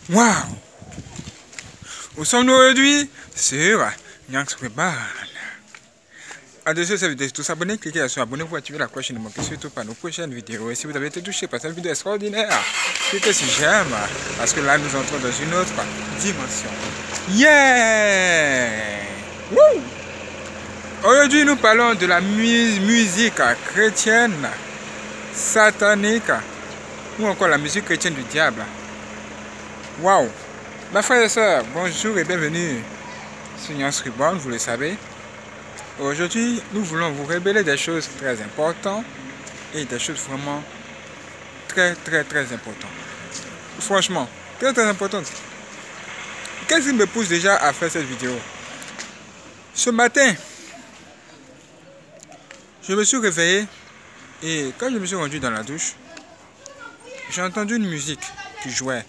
Waouh! Où sommes-nous aujourd'hui? Sur Nyanx Weban. Adressez cette vidéo, tous abonnés, cliquez sur abonner pour activer la cloche et ne manquez surtout pas nos prochaines vidéos. Et si vous avez été touché par cette vidéo extraordinaire, cliquez sur j'aime, parce que là nous entrons dans une autre dimension. Yeah! Woo! Aujourd'hui nous parlons de la musique chrétienne, satanique, ou encore la musique chrétienne du diable. Waouh! Mes frères et sœurs, bonjour et bienvenue sur Nyanx Weban, vous le savez. Aujourd'hui, nous voulons vous révéler des choses très importantes et des choses vraiment très importantes. Franchement, très importantes. Qu'est-ce qui me pousse déjà à faire cette vidéo? Ce matin, je me suis réveillé et quand je me suis rendu dans la douche, j'ai entendu une musique qui jouait.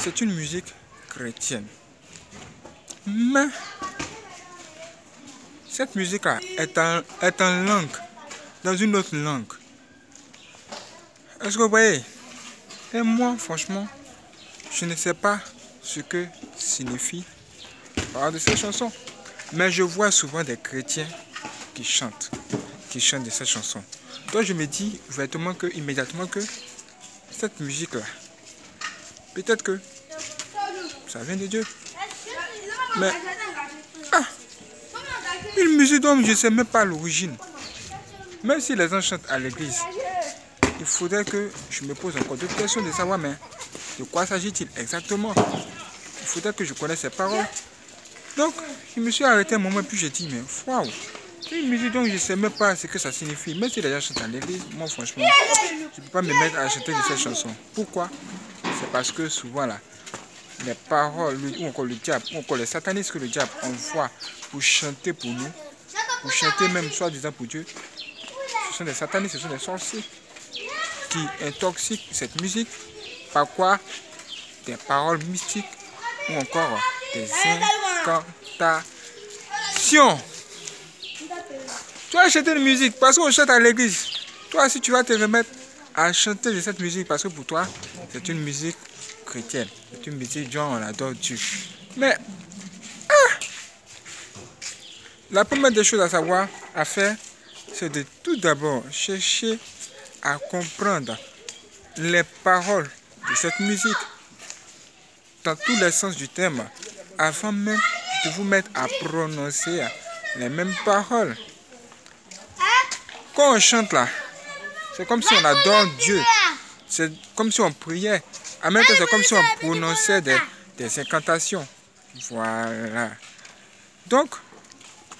C'est une musique chrétienne. Mais cette musique-là est en langue, dans une autre langue. Est-ce que vous voyez? Et moi, franchement, je ne sais pas ce que signifie de ces chansons. Mais je vois souvent des chrétiens qui chantent de ces chansons. Donc je me dis immédiatement que cette musique-là, peut-être que ça vient de Dieu. Mais une musique dont je ne sais même pas l'origine. Même si les gens chantent à l'église, il faudrait que je me pose encore d'autres questions de savoir, mais de quoi s'agit-il exactement? Il faudrait que je connaisse ces paroles. Donc, je me suis arrêté un moment, puis j'ai dit, mais waouh, une musique dont je ne sais même pas ce que ça signifie. Même si les gens chantent à l'église, moi franchement, je ne peux pas me mettre à chanter de ces chansons. Pourquoi? C'est parce que souvent là, les paroles, ou encore le diable, ou encore les satanistes que le diable envoie pour chanter pour nous, pour chanter même soi-disant pour Dieu, ce sont des satanistes, ce sont des sorciers qui intoxiquent cette musique. Par quoi? Des paroles mystiques ou encore des incantations. Tu vas chanter une musique parce qu'on chante à l'église. Toi, si tu vas te remettre à chanter de cette musique parce que pour toi, c'est une musique chrétienne. C'est une musique dont on adore Dieu. Mais la première des choses à savoir, à faire, c'est de tout d'abord chercher à comprendre les paroles de cette musique dans tous les sens du terme, avant même de vous mettre à prononcer les mêmes paroles. Quand on chante là, c'est comme si on adore Dieu. C'est comme si on priait. En même temps, c'est comme si on prononçait des incantations. Voilà. Donc,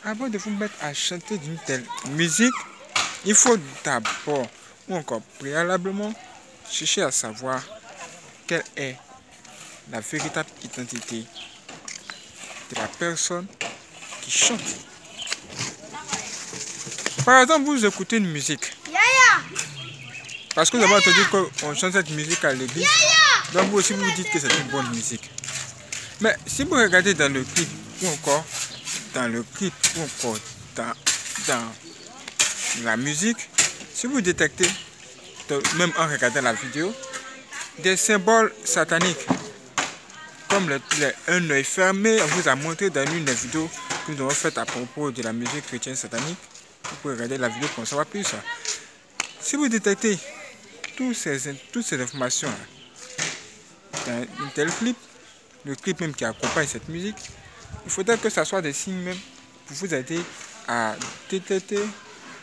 avant de vous mettre à chanter d'une telle musique, il faut d'abord, ou encore préalablement, chercher à savoir quelle est la véritable identité de la personne qui chante. Par exemple, vous écoutez une musique. Parce que vous avez entendu qu'on chante cette musique à l'église. Donc vous aussi vous dites que c'est une bonne musique. Mais si vous regardez dans le clip, ou encore dans la musique, si vous détectez, même en regardant la vidéo, des symboles sataniques, comme un œil fermé, on vous a montré dans une des vidéos que nous avons faites à propos de la musique chrétienne satanique. Vous pouvez regarder la vidéo pour en savoir plus. Si vous détectez toutes ces informations dans un tel clip, le clip même qui accompagne cette musique, il faudrait que ça soit des signes même pour vous aider à détecter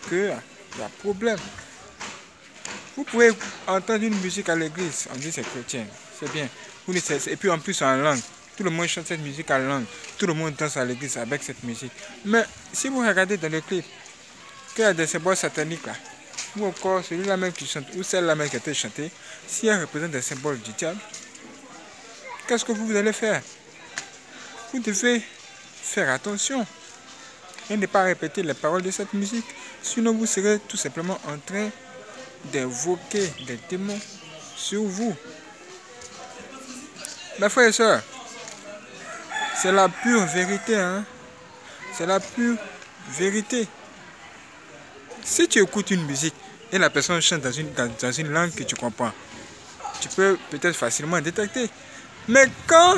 qu'il y a problème. Vous pouvez entendre une musique à l'église, on dit c'est chrétien, c'est bien. Et puis en plus en langue, tout le monde chante cette musique en langue, tout le monde danse à l'église avec cette musique. Mais si vous regardez dans le clip, qu'il y a des symboles sataniques là, ou encore celui-là même qui chante, ou celle-là même qui a été chantée, si elle représente des symboles du diable, qu'est-ce que vous allez faire? Vous devez faire attention et ne pas répéter les paroles de cette musique, sinon vous serez tout simplement en train d'invoquer des démons sur vous. Mes frères et sœurs, c'est la pure vérité, hein? C'est la pure vérité. Si tu écoutes une musique et la personne chante dans une langue que tu comprends, tu peux peut-être facilement détecter. Mais quand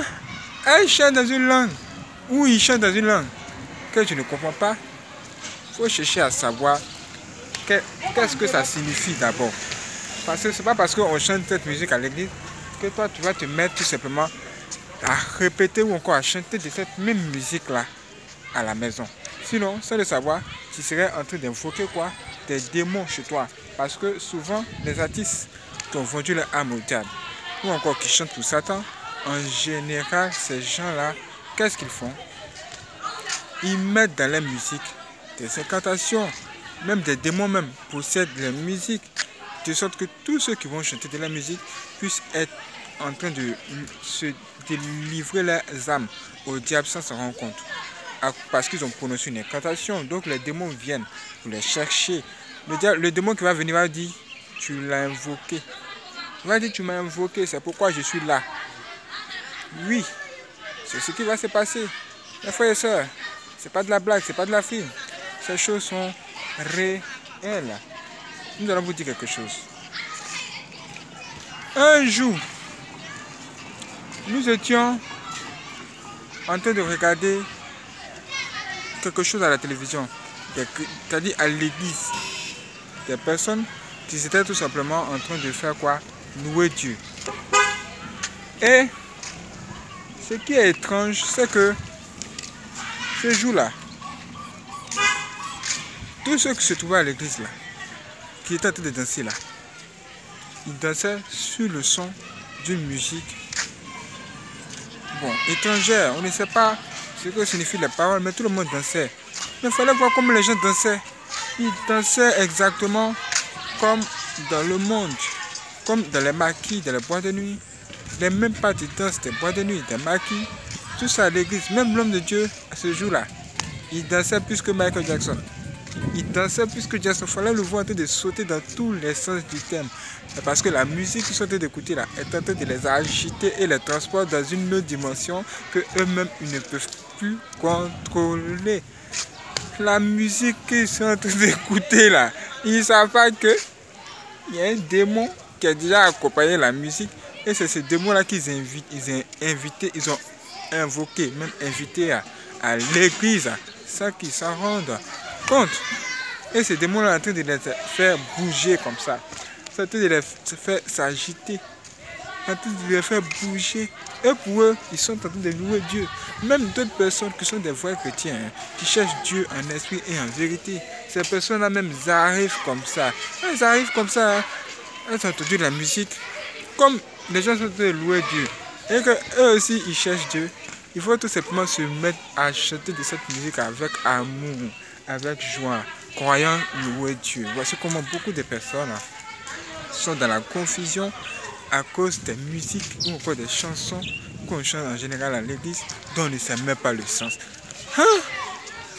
elle chante dans une langue, ou il chante dans une langue que tu ne comprends pas, il faut chercher à savoir qu'est-ce que ça signifie d'abord. Parce que c'est pas parce qu'on chante cette musique à l'église que toi tu vas te mettre tout simplement à répéter ou encore à chanter de cette même musique-là à la maison. Sinon, sans le savoir, tu serais en train d'invoquer quoi? Des démons chez toi. Parce que souvent, les artistes qui ont vendu leur âme au diable, ou encore qui chantent pour Satan, en général, ces gens-là, qu'est-ce qu'ils font? Ils mettent dans la musique des incantations, même des démons même possèdent la musique, de sorte que tous ceux qui vont chanter de la musique puissent être en train de se délivrer leurs âmes au diable sans s'en rendre compte. Parce qu'ils ont prononcé une incantation, donc les démons viennent pour les chercher. Le démon qui va venir va dire, tu l'as invoqué. Il va dire, tu m'as invoqué, c'est pourquoi je suis là. Oui, c'est ce qui va se passer. Mes frères et sœurs, c'est pas de la blague, c'est pas de la film. Ces choses sont réelles. Nous allons vous dire quelque chose. Un jour, nous étions en train de regarder quelque chose à la télévision, c'est-à-dire à l'église. Des personnes qui étaient tout simplement en train de faire quoi? Louer Dieu. Et ce qui est étrange, c'est que ce jour-là, tous ceux qui se trouvaient à l'église là, qui étaient en train de danser là, ils dansaient sur le son d'une musique, bon, étrangère. On ne sait pas ce que signifient les paroles, mais tout le monde dansait. Mais il fallait voir comment les gens dansaient. Ils dansaient exactement comme dans le monde, comme dans les maquis, dans les boîtes de nuit. Les mêmes pas de danse des boîtes de nuit, des maquis, tout ça à l'église. Même l'homme de Dieu, à ce jour-là, il dansait plus que Michael Jackson. Il dansait plus que Jackson. Il fallait le voir en train de sauter dans tous les sens du thème. Parce que la musique qu'ils sont en train d'écouter là est en train de les agiter et les transporter dans une autre dimension que eux-mêmes ils ne peuvent plus contrôler. La musique qu'ils sont en train d'écouter là, ils ne savent pas que il y a un démon qui a déjà accompagné la musique. Et c'est ce démon-là qu'ils ils ont invoqué, même invité à l'église, sans qu'ils s'en rendent compte. Et ce démon-là est en train de les faire bouger comme ça. C'est en train de les faire s'agiter, en train de les faire bouger. Et pour eux, ils sont en train de louer Dieu. Même d'autres personnes qui sont des vrais chrétiens, qui cherchent Dieu en esprit et en vérité. Ces personnes-là même arrivent comme ça. Elles arrivent comme ça, elles ont entendu la musique. Comme les gens sont en train de louer Dieu. Et qu'eux aussi, ils cherchent Dieu. Il faut tout simplement se mettre à chanter de cette musique avec amour, avec joie, croyant louer Dieu. Voici comment beaucoup de personnes sont dans la confusion à cause des musiques ou encore des chansons qu'on chante en général à l'église dont on ne sait même pas le sens.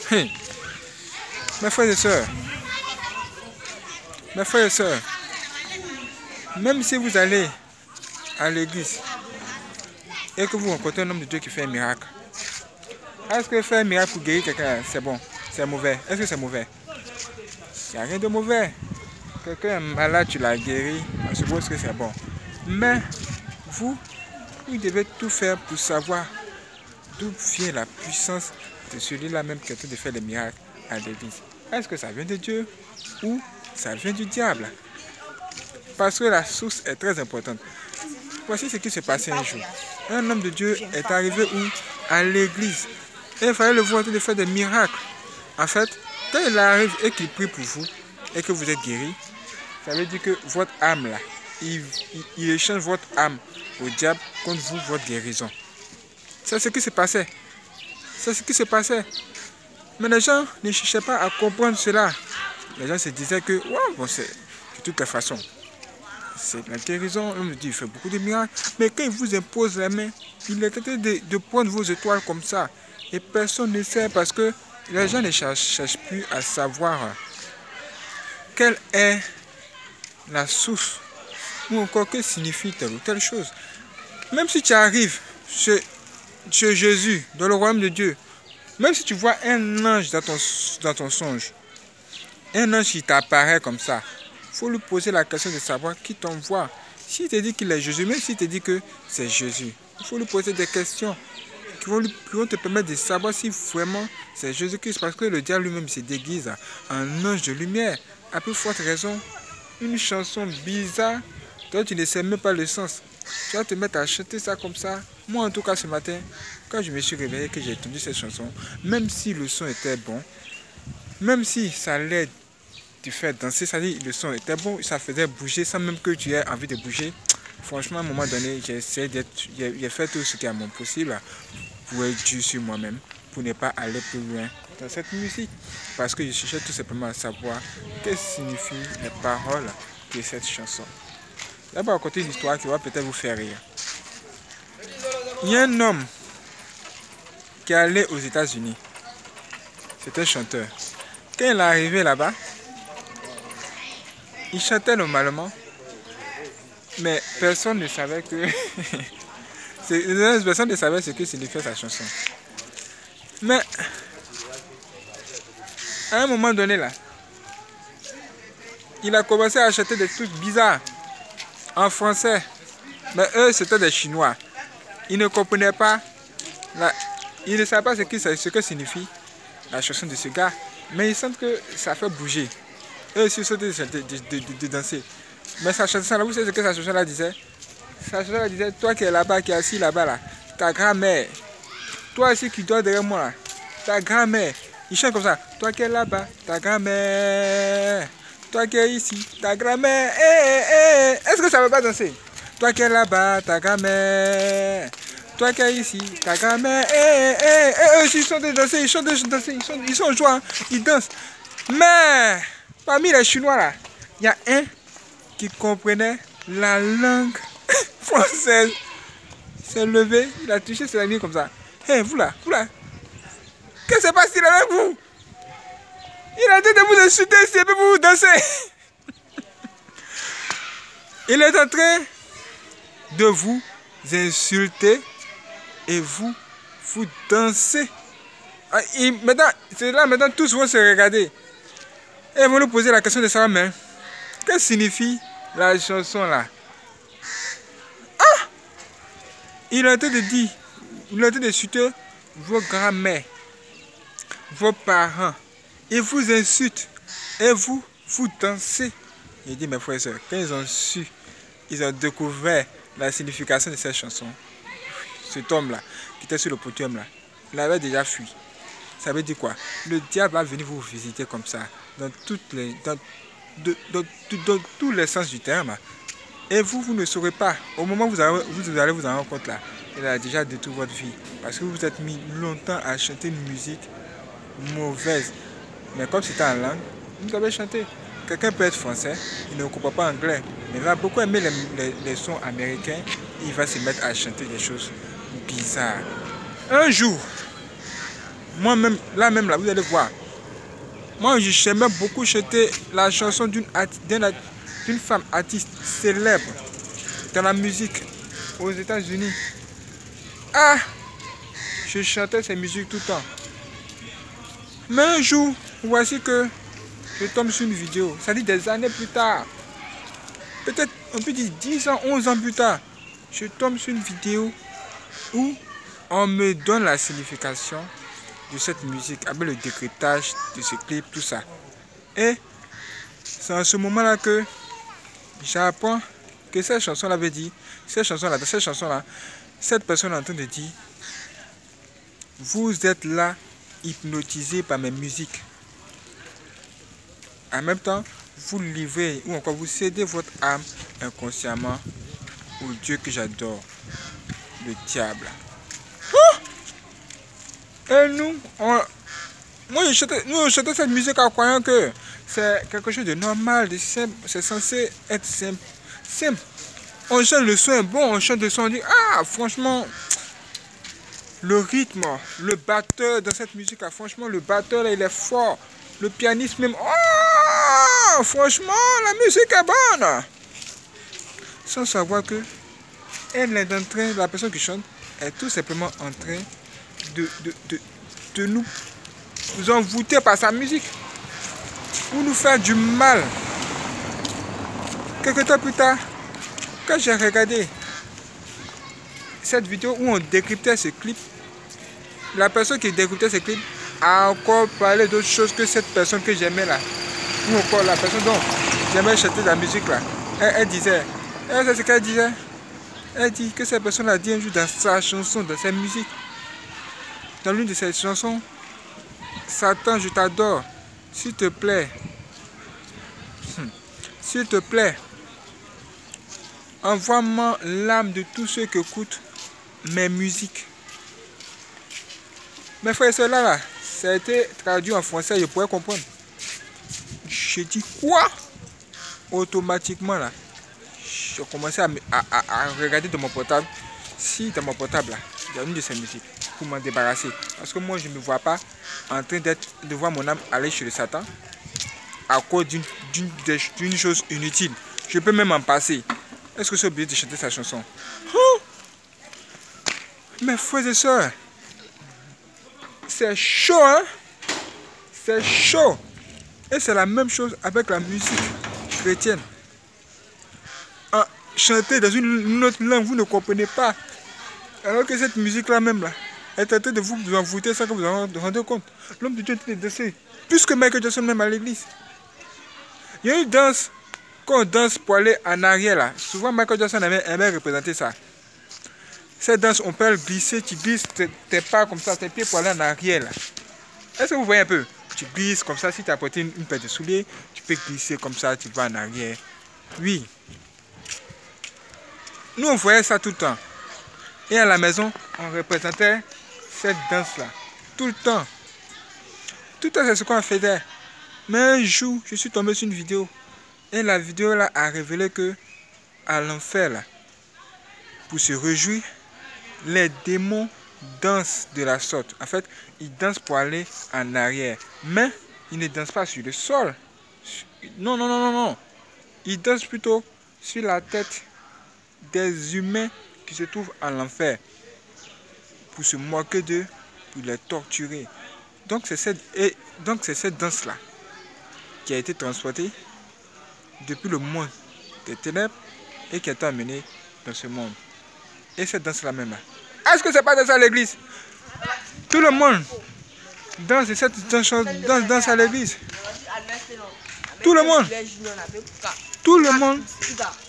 Mes frères et sœurs, même si vous allez à l'église et que vous rencontrez un homme de Dieu qui fait un miracle, est-ce que faire un miracle pour guérir quelqu'un, c'est bon? C'est mauvais? Est-ce que c'est mauvais? Il n'y a rien de mauvais. Quelqu'un est malade, tu l'as guéri, on suppose que c'est bon. Mais vous devez tout faire pour savoir d'où vient la puissance de celui-là même qui est en train de faire des miracles à l'église. Est-ce que ça vient de Dieu ou ça vient du diable? Parce que la source est très importante. Voici ce qui s'est passé un jour. Un homme de Dieu est arrivé où? À l'église. Et il fallait le voir en train de faire des miracles. En fait, quand il arrive et qu'il prie pour vous et que vous êtes guéri, ça veut dire que votre âme là, il échange votre âme au diable contre vous, votre guérison. C'est ce qui se passait. C'est ce qui se passait. Mais les gens ne cherchaient pas à comprendre cela. Les gens se disaient que, wow, bon, c'est de toute façon, c'est la guérison. On me dit, il fait beaucoup de miracles. Mais quand il vous impose la main, il est en train de prendre vos étoiles comme ça. Et personne ne sait parce que les gens ne cherchent plus à savoir quelle est la source ou encore que signifie telle ou telle chose. Même si tu arrives chez Jésus, dans le royaume de Dieu, même si tu vois un ange dans ton songe, un ange qui t'apparaît comme ça, il faut lui poser la question de savoir qui t'envoie. S'il te dit qu'il est Jésus, même s'il te dit que c'est Jésus, il faut lui poser des questions qui vont te permettre de savoir si vraiment c'est Jésus-Christ. Parce que le diable lui-même se déguise en ange de lumière. À plus forte raison, une chanson bizarre dont tu ne sais même pas le sens. Tu vas te mettre à chanter ça comme ça. Moi, en tout cas, ce matin, quand je me suis réveillé, que j'ai entendu cette chanson, même si le son était bon, même si ça allait te faire danser, ça dit le son était bon, ça faisait bouger sans même que tu aies envie de bouger. Franchement, à un moment donné, j'ai fait tout ce qui est mon possible pour être dur sur moi-même, pour ne pas aller plus loin dans cette musique. Parce que je cherchais tout simplement à savoir qu'est-ce que signifient les paroles de cette chanson. Là, je vais raconter une histoire qui va peut-être vous faire rire. Il y a un homme qui est allé aux États-Unis. C'est un chanteur. Quand il est arrivé là-bas, il chantait normalement, mais personne ne savait que personne ne savait ce que signifiait sa chanson. Mais à un moment donné là, il a commencé à chanter des trucs bizarres en français. Mais eux, c'était des Chinois. Ils ne comprenaient pas, ils ne savaient pas ce que signifie la chanson de ce gars. Mais ils sentent que ça fait bouger. Eux aussi sont de danser. Mais sa chanson là, vous savez ce que sa chanson là disait? Sa chanson là disait, toi qui es là-bas, qui es assis là-bas là, ta grand-mère, toi aussi qui dois derrière moi là, ta grand-mère. Il chante comme ça, toi qui es là-bas, ta grand-mère, toi qui es ici, ta grand-mère. Est-ce que ça ne veut pas danser? Toi qui es là-bas, ta grand-mère, toi qui es ici, ta grand-mère. Eux aussi ils sont de danser, ils sont de danser, ils sont en joie, hein, ils dansent. Mais parmi les Chinois là, il y a un qui comprenait la langue française. Il s'est levé, il a touché ses amis comme ça. Hé, vous là, qu'est-ce qui se passe avec vous? Il a dit de vous insulter, c'est pour vous danser. Il est en train de vous insulter et vous dansez. Maintenant, tous vont se regarder. Et vont nous poser la question de savoir, mais que signifie la chanson là? Ah! Il est en train de dire, il est en train d'insulter vos grands-mères, vos parents. Ils vous insultent et vous dansez. Il dit, mes frères et sœurs, quand ils ont su, ils ont découvert la signification de cette chanson. Cet homme-là, qui était sur le podium là, il avait déjà fui. Ça veut dire quoi? Le diable va venir vous visiter comme ça, dans tous les sens du terme. Et vous ne saurez pas. Au moment où vous allez vous en rendre compte là, il a déjà détruit votre vie. Parce que vous vous êtes mis longtemps à chanter une musique mauvaise. Mais comme c'était en langue, vous avez chanté. Quelqu'un peut être français, il ne comprend pas anglais, mais il va beaucoup aimer les sons américains. Il va se mettre à chanter des choses bizarres. Un jour, moi-même, là, vous allez voir. Moi, j'aimais beaucoup chanter la chanson d'une femme artiste célèbre dans la musique aux États-Unis. Ah! Je chantais ces musiques tout le temps. Mais un jour, voici que je tombe sur une vidéo. Ça dit des années plus tard. Peut-être, on peut dire 10 ans, 11 ans plus tard. Je tombe sur une vidéo où on me donne la signification de cette musique avec le décryptage de ce clip, tout ça. Et c'est en ce moment-là que j'apprends que cette chanson-là veut dire, dans cette chanson-là, cette personne est en train de dire, vous êtes là hypnotisé par mes musiques. En même temps, vous livrez ou encore vous cédez votre âme inconsciemment au Dieu que j'adore, le diable. Et nous, on chantait cette musique en croyant que c'est quelque chose de normal, de simple, c'est censé être simple. On chante le son est bon, on chante le son, on dit, ah, franchement, le rythme, le batteur dans cette musique, franchement, le batteur là, il est fort. Le pianiste même, oh, franchement, la musique est bonne. Sans savoir que elle est en train, la personne qui chante est tout simplement en train de nous envoûter par sa musique ou nous faire du mal. Quelques temps plus tard, Quand j'ai regardé cette vidéo où on décryptait ce clip, la personne qui décryptait ce clip a encore parlé d'autre chose que cette personne que j'aimais là. Ou encore la personne dont j'aimais chanter de la musique là. Elle disait, c'est ce qu'elle disait. Elle dit que cette personne a dit un jour dans sa chanson, dans sa musique, dans l'une de ses chansons, Satan, je t'adore, s'il te plaît, s'il te plaît, envoie-moi l'âme de tous ceux qui écoutent mes musiques. Mes frères et sœurs là, ça a été traduit en français, je pourrais comprendre. Je dis quoi? Automatiquement là, j'ai commencé à regarder dans mon portable. Si dans mon portable là, il y a une de ces musiques pour m'en débarrasser. Parce que moi je ne me vois pas en train de voir mon âme aller chez le Satan à cause d'une chose inutile. Je peux même en passer. Est-ce que c'est obligé de chanter sa chanson? Oh! Mes frères et sœurs, c'est chaud, hein? C'est chaud. Et c'est la même chose avec la musique chrétienne. Chanter dans une autre langue, vous ne comprenez pas. Alors que cette musique-là même, là, est en train de vous envoûter sans que vous en rendez compte. L'homme de Dieu est en train de danser. Plus que Michael Jackson même à l'église. Il y a une danse, quand on danse pour aller en arrière, là. Souvent Michael Jackson aimait représenter ça. Cette danse, on peut glisser, tu glisses tes pas comme ça, tes pieds pour aller en arrière, là. Est-ce que vous voyez un peu? Tu glisses comme ça, si tu as porté une paire de souliers, tu peux glisser comme ça, tu vas en arrière. Oui. Nous, on voyait ça tout le temps. Et à la maison, on représentait cette danse-là. Tout le temps. Tout le temps, c'est ce qu'on faisait. Mais un jour, je suis tombé sur une vidéo. Et la vidéo-là a révélé que, à l'enfer, là, pour se réjouir, les démons dansent de la sorte. En fait, ils dansent pour aller en arrière. Mais, ils ne dansent pas sur le sol. Non, non, non, non, non. Ils dansent plutôt sur la tête des humains qui se trouvent à l'enfer pour se moquer d'eux, pour les torturer. Donc c'est cette danse-là qui a été transportée depuis le monde des ténèbres et qui a été amenée dans ce monde. Et cette danse-là même là. Est-ce que c'est pas dans ça à l'église? Tout le monde danse cette danse à l'église. Tout le monde. Tout le monde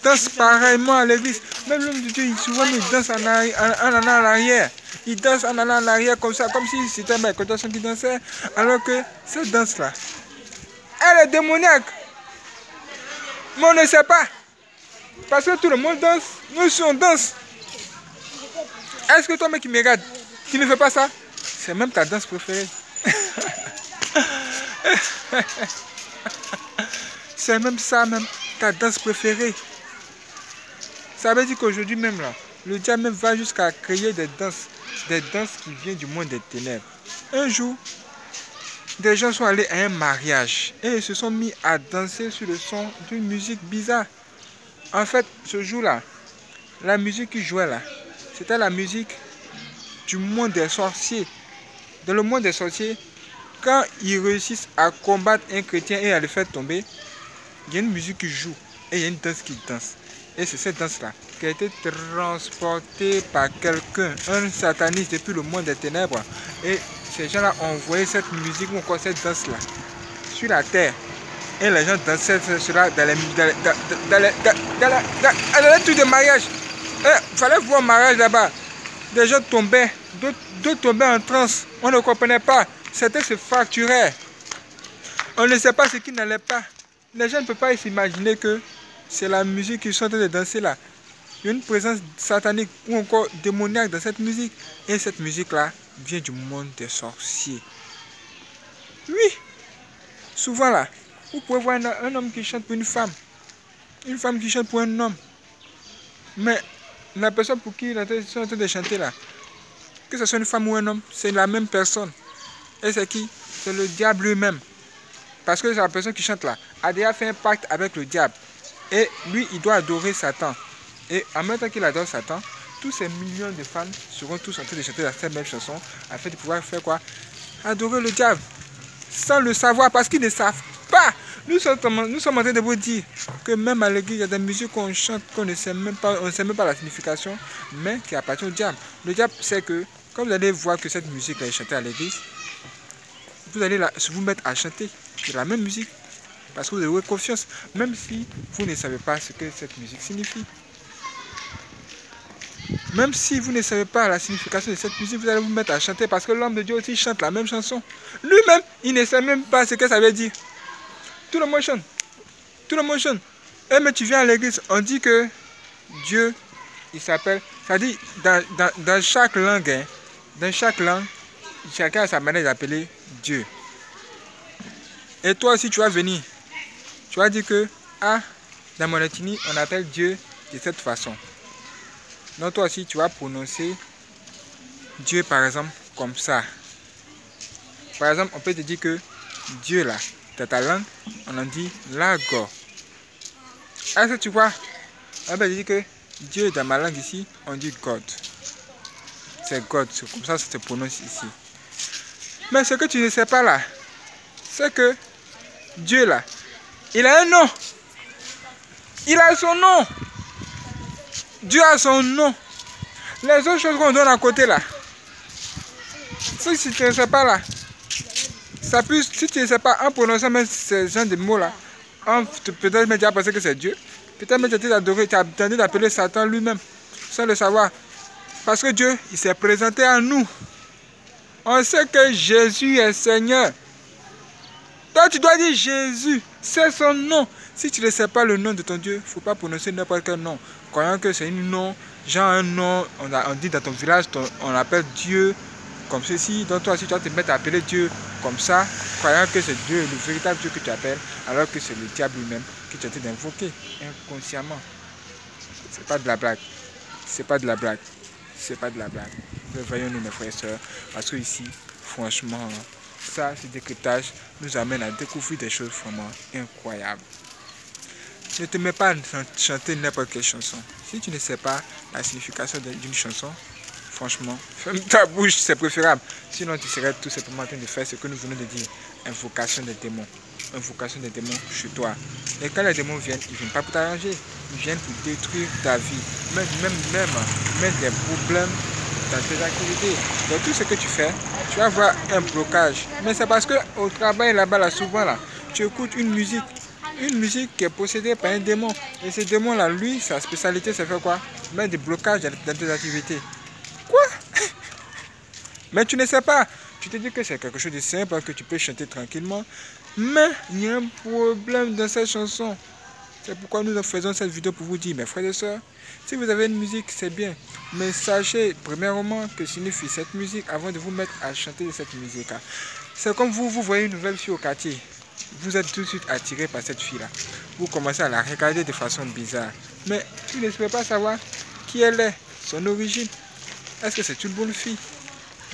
danse pareillement à l'église. Même l'homme de Dieu, souvent il danse en allant en arrière. Il danse en allant en arrière comme ça, comme si c'était Michael Jackson qui dansait. Alors que cette danse-là, elle est démoniaque. Mais on ne sait pas. Parce que tout le monde danse. Nous aussi on danse. Est-ce que toi, mec qui me regarde, tu ne fais pas ça? C'est même ta danse préférée. C'est même ça, même ta danse préférée. Ça veut dire qu'aujourd'hui même là, le diable même va jusqu'à créer des danses qui viennent du monde des ténèbres. Un jour, des gens sont allés à un mariage et ils se sont mis à danser sur le son d'une musique bizarre. En fait, ce jour-là, la musique qui jouait là, c'était la musique du monde des sorciers. Dans le monde des sorciers, quand ils réussissent à combattre un chrétien et à le faire tomber, il y a une musique qui joue et il y a une danse qui danse. Et c'est cette danse-là qui a été transportée par quelqu'un, un sataniste depuis le monde des ténèbres. Et ces gens-là ont envoyé cette musique ou encore cette danse-là sur la terre. Et les gens dansaient cela dans les trucs de mariage. Il fallait voir un mariage là-bas. Des gens tombaient, d'autres tombaient en transe. On ne comprenait pas. Certains se fracturaient. On ne sait pas ce qui n'allait pas. Les gens ne peuvent pas s'imaginer que c'est la musique qu'ils sont en train de danser là. Il y a une présence satanique ou encore démoniaque dans cette musique. Et cette musique-là vient du monde des sorciers. Oui. Souvent là, vous pouvez voir un homme qui chante pour une femme qui chante pour un homme. Mais la personne pour qui ils sont en train de chanter là, que ce soit une femme ou un homme, c'est la même personne. Et c'est qui? C'est le diable lui-même. Parce que la personne qui chante là a déjà fait un pacte avec le diable. Et lui, il doit adorer Satan. Et en même temps qu'il adore Satan, tous ces millions de fans seront tous en train de chanter cette même chanson afin de pouvoir faire quoi? Adorer le diable. Sans le savoir, parce qu'ils ne savent pas. Nous sommes en train de vous dire que même à l'église, il y a des musiques qu'on chante, qu'on ne sait même pas, on ne sait même pas la signification, mais qui appartient au diable. Le diable sait que, quand vous allez voir que cette musique est chantée à l'église, vous allez vous mettre à chanter de la même musique. Parce que vous avez confiance, même si vous ne savez pas ce que cette musique signifie. Même si vous ne savez pas la signification de cette musique, vous allez vous mettre à chanter parce que l'homme de Dieu aussi chante la même chanson. Lui-même, il ne sait même pas ce que ça veut dire. Tout le monde chante. Tout le monde chante. Et mais tu viens à l'église, on dit que Dieu, il s'appelle... Ça dit, dans chaque langue, hein, dans chaque langue, chacun a sa manière d'appeler Dieu. Et toi aussi, tu vas venir. Tu vas dire que, dans mon ethnie, on appelle Dieu de cette façon. Donc toi aussi, tu vas prononcer Dieu, par exemple, comme ça. Par exemple, on peut te dire que Dieu, là, dans ta langue, on en dit Lago. Est-ce que tu vois? On peut te dire que Dieu, dans ma langue ici, on dit God. C'est God, c'est comme ça que ça se prononce ici. Mais ce que tu ne sais pas là, c'est que Dieu, là, il a un nom. Il a son nom. Dieu a son nom. Les autres choses qu'on donne à côté là, si tu ne sais pas là, ça peut, si tu ne sais pas en prononçant même ces genre de mots là, peut-être même tu as pensé que c'est Dieu, peut-être même tu as tenté d'appeler Satan lui-même, sans le savoir. Parce que Dieu, il s'est présenté à nous. On sait que Jésus est Seigneur. Toi, tu dois dire Jésus, c'est son nom. Si tu ne sais pas le nom de ton Dieu, il ne faut pas prononcer n'importe quel nom. Croyant que c'est un nom, genre un nom, on dit dans ton village, on appelle Dieu comme ceci. Donc toi aussi, tu dois te mettre à appeler Dieu comme ça, croyant que c'est Dieu, le véritable Dieu que tu appelles, alors que c'est le diable lui-même qui tu as été d'invoquer inconsciemment. C'est pas de la blague. C'est pas de la blague. C'est pas de la blague. Voyons-nous, mes frères et sœurs, parce que ici, franchement, ça, ce décryptage nous amène à découvrir des choses vraiment incroyables. Ne te mets pas à chanter n'importe quelle chanson. Si tu ne sais pas la signification d'une chanson, franchement, ferme ta bouche, c'est préférable. Sinon, tu serais tout simplement en train de faire ce que nous venons de dire. Invocation des démons. Invocation des démons chez toi. Et quand les démons viennent, ils ne viennent pas pour t'arranger. Ils viennent pour détruire ta vie. Même des problèmes dans tes activités. Dans tout ce que tu fais, tu vas avoir un blocage. Mais c'est parce qu'au travail, là-bas, là, souvent, là, tu écoutes une musique qui est possédée par un démon. Et ce démon-là, lui, sa spécialité, c'est faire quoi? Mettre des blocages dans tes activités. Quoi? Mais tu ne sais pas. Tu te dis que c'est quelque chose de simple, que tu peux chanter tranquillement. Mais il y a un problème dans cette chanson. C'est pourquoi nous faisons cette vidéo pour vous dire, mes frères et sœurs, si vous avez une musique, c'est bien. Mais sachez, premièrement, que signifie cette musique avant de vous mettre à chanter cette musique. C'est comme vous voyez une nouvelle fille au quartier. Vous êtes tout de suite attiré par cette fille-là. Vous commencez à la regarder de façon bizarre. Mais tu ne peux pas savoir qui elle est, son origine. Est-ce que c'est une bonne fille?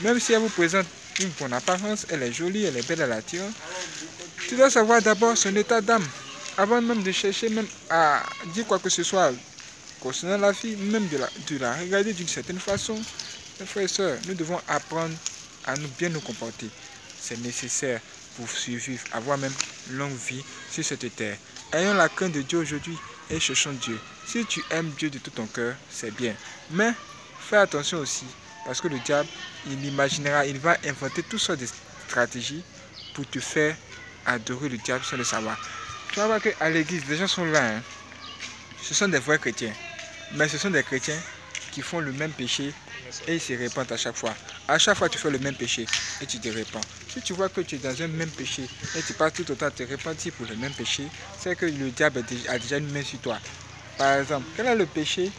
Même si elle vous présente une bonne apparence, elle est jolie, elle est belle, elle attire. Tu dois savoir d'abord son état d'âme. Avant même de chercher même à dire quoi que ce soit concernant la fille, même de la regarder d'une certaine façon. Mes frères et sœurs, nous devons apprendre à bien nous comporter. C'est nécessaire pour survivre, avoir même longue vie sur cette terre. Ayons la crainte de Dieu aujourd'hui et cherchons Dieu. Si tu aimes Dieu de tout ton cœur, c'est bien. Mais fais attention aussi, parce que le diable, il va inventer toutes sortes de stratégies pour te faire adorer le diable sans le savoir. Tu vas voir qu'à l'église, les gens sont là. Hein. Ce sont des vrais chrétiens. Mais ce sont des chrétiens qui font le même péché et ils se répandent à chaque fois. À chaque fois, tu fais le même péché et tu te répands. Si tu vois que tu es dans un même péché et tu passes tout autant à te repentir pour le même péché, c'est que le diable a déjà une main sur toi. Par exemple, quel est le péché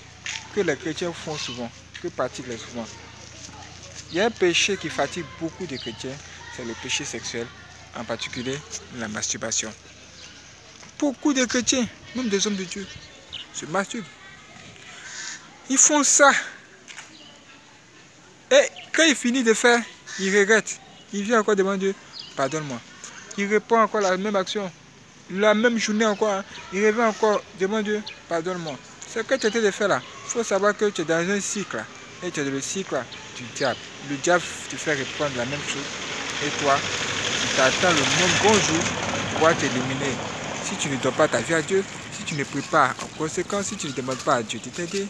que les chrétiens font souvent, que pratiquent souvent? Il y a un péché qui fatigue beaucoup de chrétiens, c'est le péché sexuel, en particulier la masturbation. Beaucoup de chrétiens, même des hommes de Dieu, se masturbent. Ils font ça. Et quand il finit de faire, il regrette. Il vient encore demander Dieu, pardonne-moi. Il répond encore la même action. La même journée encore. Hein. Il revient encore, demande Dieu, pardonne-moi. Ce que tu as de faire là, il faut savoir que tu es dans un cycle. Là, et tu es dans le cycle là, du diable. Le diable te fait répondre la même chose. Et toi, tu t'attends le bon jour pour pouvoir t'éliminer. Si tu ne donnes pas ta vie à Dieu, si tu ne pries pas en conséquence, si tu ne demandes pas à Dieu de t'aider,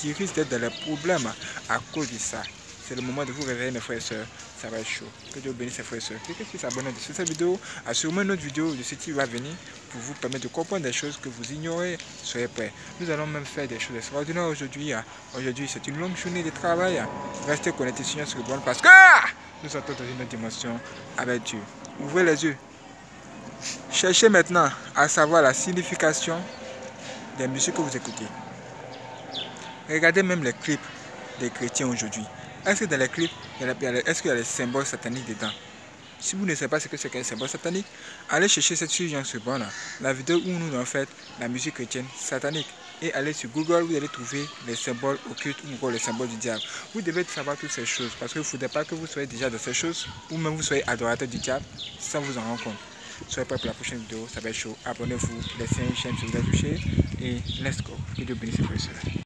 tu risques d'être dans les problèmes à cause de ça. C'est le moment de vous réveiller, mes frères et sœurs. Ça va être chaud. Que Dieu bénisse ses frères et sœurs. Quelqu'un qui s'abonne à cette vidéo a sûrement une autre vidéo de ce qui va venir pour vous permettre de comprendre des choses que vous ignorez. Soyez prêts. Nous allons même faire des choses extraordinaires aujourd'hui. Aujourd'hui, c'est une longue journée de travail. Restez connectés sur le bon parce que nous sommes dans une autre dimension avec Dieu. Ouvrez les yeux. Cherchez maintenant à savoir la signification des musiques que vous écoutez. Regardez même les clips des chrétiens aujourd'hui. Est-ce que dans les clips, est-ce qu'il y a des symboles sataniques dedans? Si vous ne savez pas ce que c'est qu'un symbole satanique, allez chercher cette suivante seconde, la vidéo où nous avons fait la musique chrétienne satanique. Et allez sur Google, vous allez trouver les symboles occultes ou encore les symboles du diable. Vous devez savoir toutes ces choses parce qu'il ne faudrait pas que vous soyez déjà dans ces choses ou même vous soyez adorateur du diable sans vous en rendre compte. Soyez prêts pour la prochaine vidéo, ça va être chaud. Abonnez-vous, laissez une chaîne si vous avez touché et let's go. Que Dieu bénisse les frères et sœurs.